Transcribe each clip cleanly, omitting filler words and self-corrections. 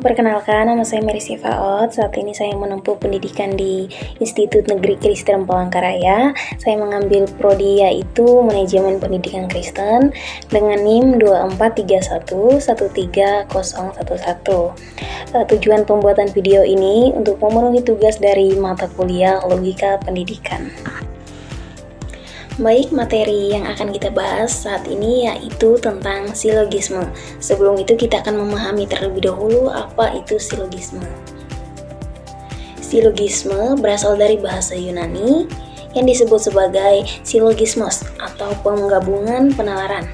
Perkenalkan, nama saya Mary Sifaot. Saat ini saya menempuh pendidikan di Institut Negeri Kristen Palangkaraya. Saya mengambil prodi yaitu Manajemen Pendidikan Kristen dengan NIM 243113011. Tujuan pembuatan video ini untuk memenuhi tugas dari mata kuliah Logika Pendidikan. Baik, materi yang akan kita bahas saat ini yaitu tentang silogisme. Sebelum itu kita akan memahami terlebih dahulu apa itu silogisme. Silogisme berasal dari bahasa Yunani yang disebut sebagai silogismos atau penggabungan penalaran.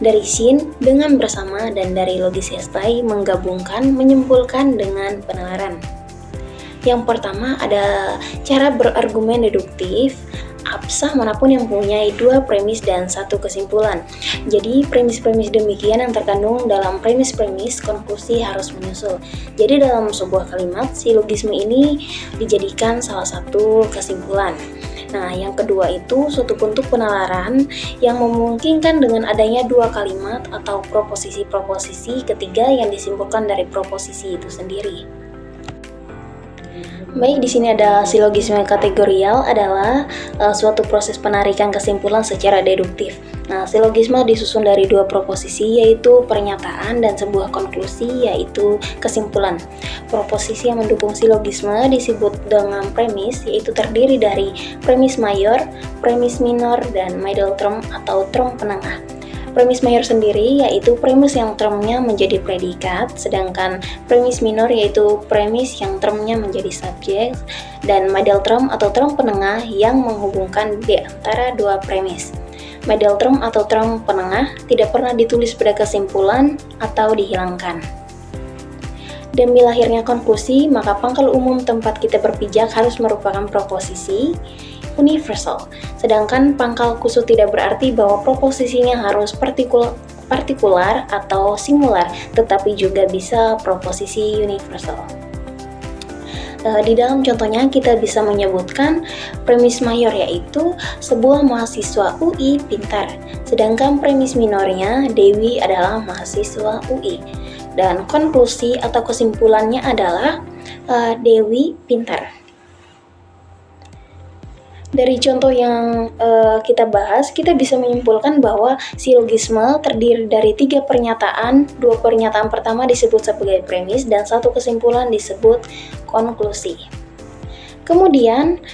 Dari sin dengan bersama dan dari logisiestai menggabungkan, menyimpulkan dengan penalaran. Yang pertama ada cara berargumen deduktif. Absah manapun yang mempunyai dua premis dan satu kesimpulan. Jadi premis-premis demikian yang terkandung dalam premis-premis konklusi harus menyusul. Jadi dalam sebuah kalimat silogisme ini dijadikan salah satu kesimpulan. Nah, yang kedua itu suatu bentuk penalaran yang memungkinkan dengan adanya dua kalimat atau proposisi-proposisi ketiga yang disimpulkan dari proposisi itu sendiri. Baik, di sini ada silogisme kategorial adalah suatu proses penarikan kesimpulan secara deduktif. Nah, silogisme disusun dari dua proposisi yaitu pernyataan dan sebuah konklusi yaitu kesimpulan. Proposisi yang mendukung silogisme disebut dengan premis yaitu terdiri dari premis mayor, premis minor, dan middle term atau term penengah. Premis mayor sendiri yaitu premis yang termnya menjadi predikat, sedangkan premis minor yaitu premis yang termnya menjadi subjek, dan middle term atau term penengah yang menghubungkan di antara dua premis. Middle term atau term penengah tidak pernah ditulis pada kesimpulan atau dihilangkan. Demi lahirnya konklusi, maka pangkal umum tempat kita berpijak harus merupakan proposisi universal, sedangkan pangkal kusut tidak berarti bahwa proposisinya harus partikular atau singular, tetapi juga bisa proposisi universal. Di dalam contohnya kita bisa menyebutkan premis mayor yaitu sebuah mahasiswa UI pintar, sedangkan premis minornya Dewi adalah mahasiswa UI, dan konklusi atau kesimpulannya adalah Dewi pintar. Dari contoh yang kita bahas, kita bisa menyimpulkan bahwa silogisme terdiri dari tiga pernyataan. Dua pernyataan pertama disebut sebagai premis dan satu kesimpulan disebut konklusi. Kemudian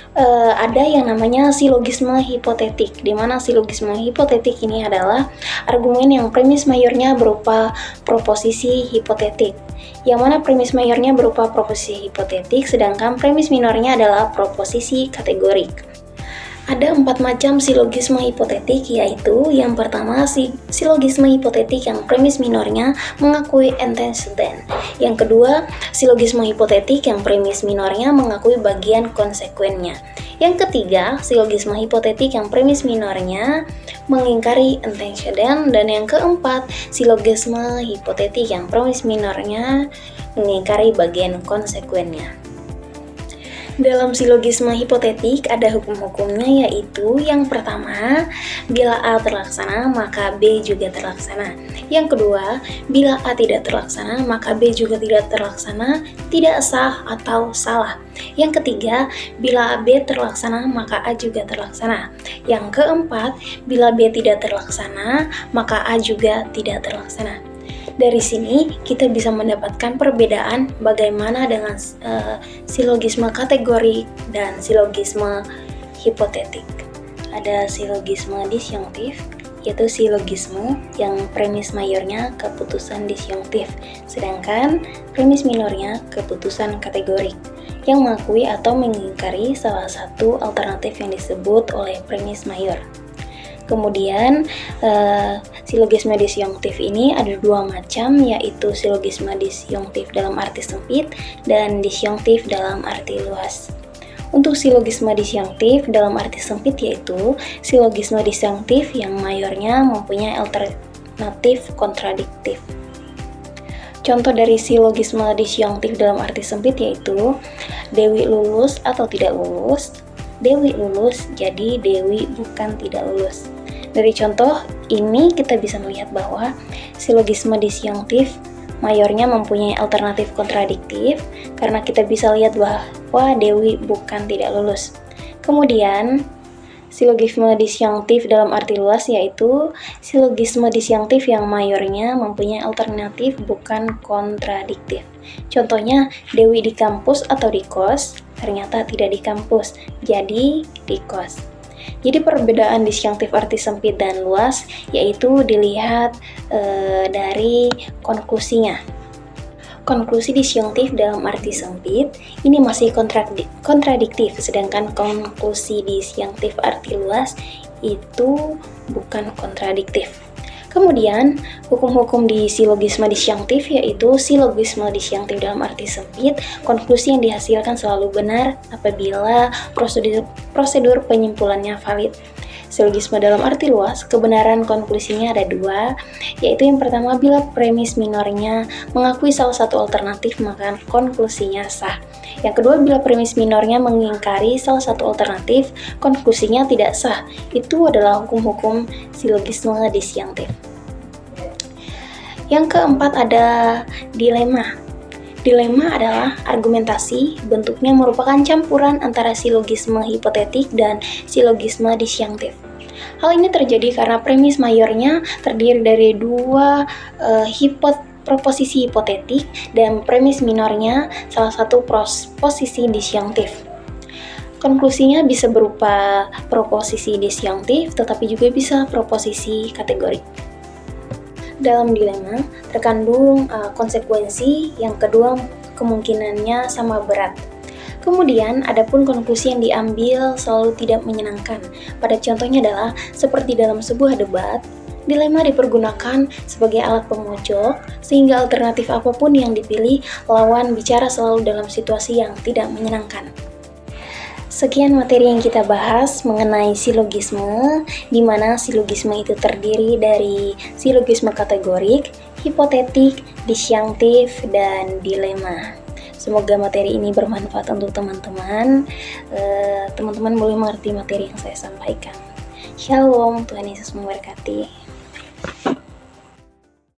ada yang namanya silogisme hipotetik, di mana silogisme hipotetik ini adalah argumen yang premis mayornya berupa proposisi hipotetik, yang mana premis mayornya berupa proposisi hipotetik, sedangkan premis minornya adalah proposisi kategorik. Ada 4 macam silogisme hipotetik, yaitu yang pertama silogisme hipotetik yang premis minornya mengakui antecedent. Yang kedua, silogisme hipotetik yang premis minornya mengakui bagian konsekuennya. Yang ketiga, silogisme hipotetik yang premis minornya mengingkari antecedent. Dan yang keempat, silogisme hipotetik yang premis minornya mengingkari bagian konsekuennya. Dalam silogisme hipotetik ada hukum-hukumnya, yaitu yang pertama, bila A terlaksana maka B juga terlaksana. Yang kedua, bila A tidak terlaksana maka B juga tidak terlaksana, tidak sah atau salah. Yang ketiga, bila B terlaksana maka A juga terlaksana. Yang keempat, bila B tidak terlaksana maka A juga tidak terlaksana. Dari sini kita bisa mendapatkan perbedaan bagaimana dengan silogisme kategorik dan silogisme hipotetik. Ada silogisme disyunktif, yaitu silogisme yang premis mayornya keputusan disyunktif, sedangkan premis minornya keputusan kategorik, yang mengakui atau mengingkari salah satu alternatif yang disebut oleh premis mayor. Kemudian silogisme disyunktif ini ada dua macam, yaitu silogisme disyunktif dalam arti sempit dan disyunktif dalam arti luas. Untuk silogisme disyunktif dalam arti sempit yaitu silogisme disyunktif yang mayornya mempunyai alternatif kontradiktif. Contoh dari silogisme disyunktif dalam arti sempit yaitu Dewi lulus atau tidak lulus, Dewi lulus jadi Dewi bukan tidak lulus. Dari contoh ini kita bisa melihat bahwa silogisme disyunktif mayornya mempunyai alternatif kontradiktif karena kita bisa lihat bahwa Dewi bukan tidak lulus. Kemudian, silogisme disjunktif dalam arti luas yaitu silogisme disjunktif yang mayornya mempunyai alternatif bukan kontradiktif. Contohnya, Dewi di kampus atau di kos, ternyata tidak di kampus, jadi di kos. Jadi perbedaan disjunktif arti sempit dan luas yaitu dilihat dari konklusinya. Konklusi disjunktif dalam arti sempit ini masih kontradiktif, sedangkan konklusi disjunktif arti luas itu bukan kontradiktif. Kemudian, hukum-hukum di silogisme disjunktif yaitu silogisme disjunktif dalam arti sempit, konklusi yang dihasilkan selalu benar apabila prosedur penyimpulannya valid. Silogisme dalam arti luas, kebenaran konklusinya ada dua, yaitu yang pertama, bila premis minornya mengakui salah satu alternatif maka konklusinya sah. Yang kedua, bila premis minornya mengingkari salah satu alternatif, konklusinya tidak sah. Itu adalah hukum-hukum silogisme disjunktif. Yang keempat ada dilema. Dilema adalah argumentasi, bentuknya merupakan campuran antara silogisme hipotetik dan silogisme disjunktif. Hal ini terjadi karena premis mayornya terdiri dari dua proposisi hipotetik dan premis minornya salah satu posisi disjunktif. Konklusinya bisa berupa proposisi disjunktif, tetapi juga bisa proposisi kategorik. Dalam dilema terkandung konsekuensi, yang kedua kemungkinannya sama berat. Kemudian, adapun konklusi yang diambil selalu tidak menyenangkan. Pada contohnya adalah seperti dalam sebuah debat, dilema dipergunakan sebagai alat pemojok, sehingga alternatif apapun yang dipilih, lawan bicara selalu dalam situasi yang tidak menyenangkan. Sekian materi yang kita bahas mengenai silogisme, di mana silogisme itu terdiri dari silogisme kategorik, hipotetik, disjunktif, dan dilema. Semoga materi ini bermanfaat untuk teman-teman. Teman-teman boleh mengerti materi yang saya sampaikan. Shalom, Tuhan Yesus memberkati.